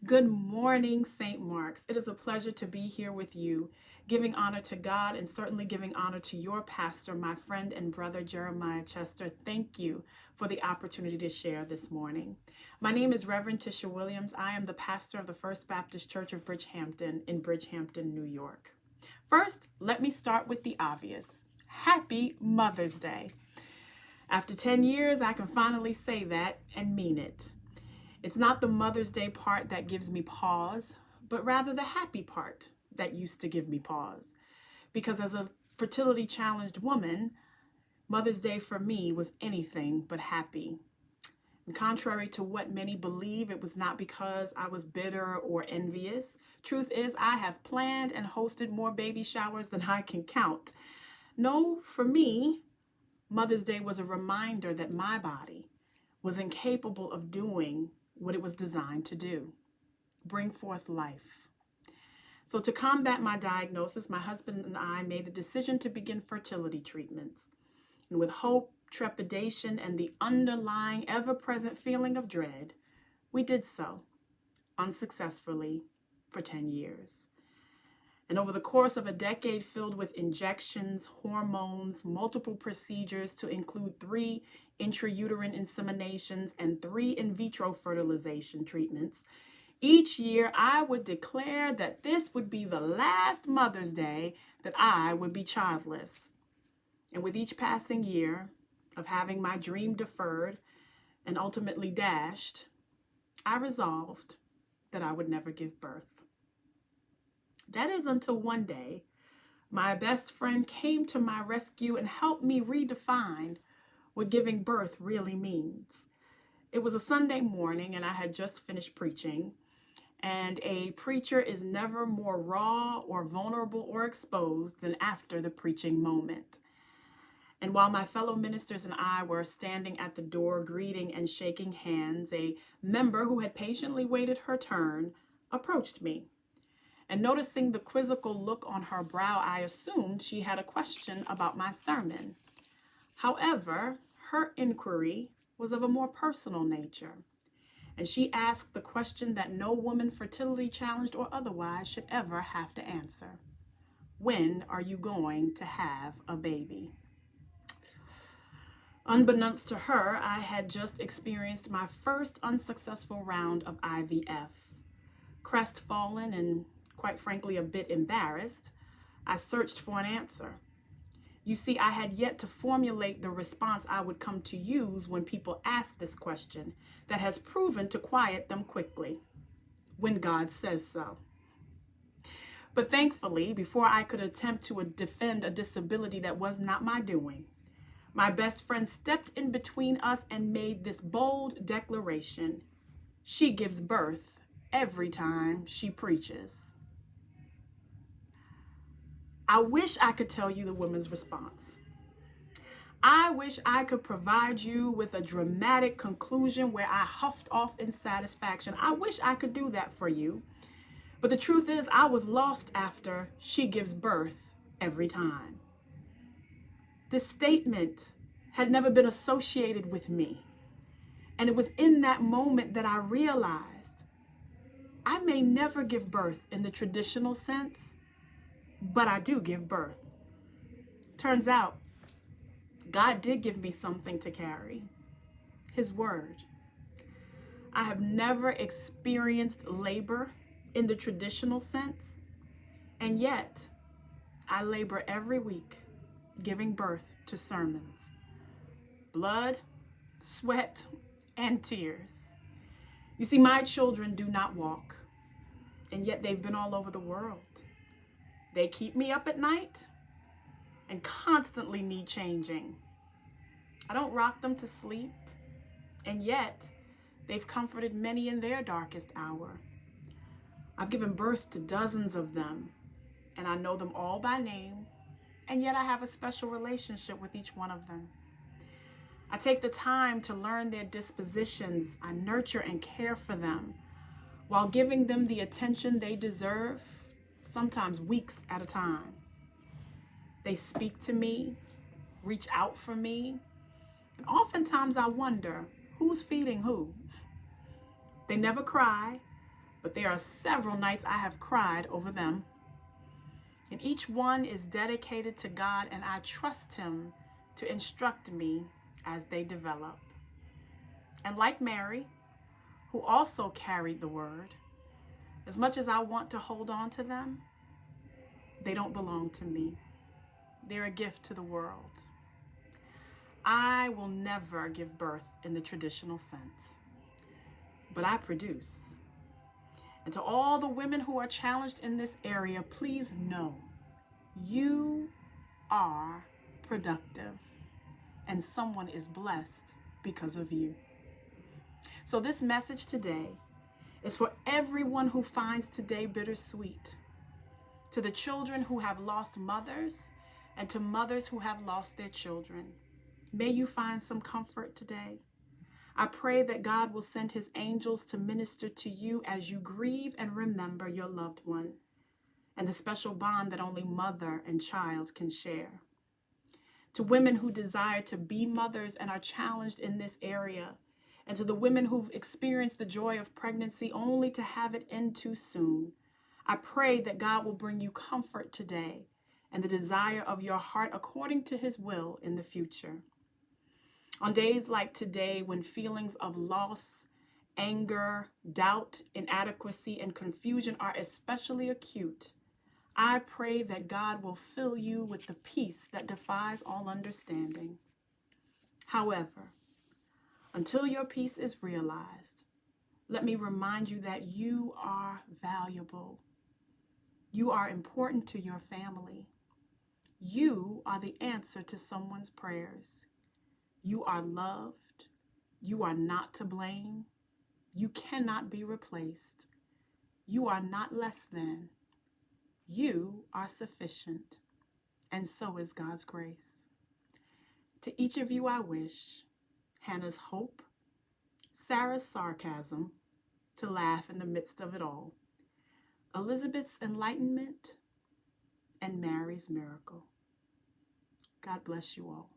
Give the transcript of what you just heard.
Good morning, St.Marks. It is a pleasure to be here with you, giving honor to God and certainly giving honor to your pastor, my friend and brother, Jeremiah Chester. Thank you for the opportunity to share this morning. My name is Reverend Tisha Williams. I am the pastor of the First Baptist Church of Bridgehampton in Bridgehampton, New York. First, let me start with the obvious. Happy Mother's Day. After 10 years, I can finally say that and mean it. It's not the Mother's Day part that gives me pause, but rather the happy part that used to give me pause. Because as a fertility challenged woman, Mother's Day for me was anything but happy. And contrary to what many believe, it was not because I was bitter or envious. Truth is, I have planned and hosted more baby showers than I can count. No, for me, Mother's Day was a reminder that my body was incapable of doing what it was designed to do, bring forth life. So to combat my diagnosis, my husband and I made the decision to begin fertility treatments. And with hope, trepidation, and the underlying ever-present feeling of dread, we did so, unsuccessfully, for 10 years. And over the course of a decade filled with injections, hormones, multiple procedures to include 3 intrauterine inseminations and 3 in vitro fertilization treatments, each year I would declare that this would be the last Mother's Day that I would be childless. And with each passing year of having my dream deferred and ultimately dashed, I resolved that I would never give birth. That is until one day, my best friend came to my rescue and helped me redefine what giving birth really means. It was a Sunday morning and I had just finished preaching, and a preacher is never more raw or vulnerable or exposed than after the preaching moment. And while my fellow ministers and I were standing at the door greeting and shaking hands, a member who had patiently waited her turn approached me. And noticing the quizzical look on her brow, I assumed she had a question about my sermon. However, her inquiry was of a more personal nature, and she asked the question that no woman, fertility challenged or otherwise, should ever have to answer. When are you going to have a baby? Unbeknownst to her, I had just experienced my first unsuccessful round of IVF. Crestfallen and quite frankly a bit embarrassed, I searched for an answer. You see, I had yet to formulate the response I would come to use when people ask this question that has proven to quiet them quickly. When God says so. But thankfully, before I could attempt to defend a disability that was not my doing, my best friend stepped in between us and made this bold declaration. She gives birth every time she preaches. I wish I could tell you the woman's response. I wish I could provide you with a dramatic conclusion where I huffed off in satisfaction. I wish I could do that for you. But the truth is, I was lost after she gives birth every time. This statement had never been associated with me. And it was in that moment that I realized I may never give birth in the traditional sense, but I do give birth. Turns out, God did give me something to carry, His word. I have never experienced labor in the traditional sense, and yet I labor every week giving birth to sermons. Blood, sweat, and tears. You see, my children do not walk, and yet they've been all over the world. They keep me up at night and constantly need changing. I don't rock them to sleep, and yet they've comforted many in their darkest hour. I've given birth to dozens of them, and I know them all by name, and yet I have a special relationship with each one of them. I take the time to learn their dispositions. I nurture and care for them while giving them the attention they deserve, sometimes weeks at a time. They speak to me, reach out for me, and oftentimes I wonder who's feeding who. They never cry, but there are several nights I have cried over them. And each one is dedicated to God, and I trust Him to instruct me as they develop. And like Mary, who also carried the word, as much as I want to hold on to them, they don't belong to me. They're a gift to the world. I will never give birth in the traditional sense, but I produce. And to all the women who are challenged in this area, please know you are productive, and someone is blessed because of you. So this message today is for everyone who finds today bittersweet, to the children who have lost mothers, and to mothers who have lost their children. May you find some comfort today. I pray that God will send His angels to minister to you as you grieve and remember your loved one and the special bond that only mother and child can share. To women who desire to be mothers and are challenged in this area, and to the women who've experienced the joy of pregnancy only to have it end too soon, I pray that God will bring you comfort today and the desire of your heart according to His will in the future. On days like today, when feelings of loss, anger, doubt, inadequacy, and confusion are especially acute, I pray that God will fill you with the peace that defies all understanding. However, until your peace is realized, let me remind you that you are valuable. You are important to your family. You are the answer to someone's prayers. You are loved. You are not to blame. You cannot be replaced. You are not less than. You are sufficient, and so is God's grace. To each of you I wish Hannah's hope, Sarah's sarcasm, to laugh in the midst of it all, Elizabeth's enlightenment, and Mary's miracle. God bless you all.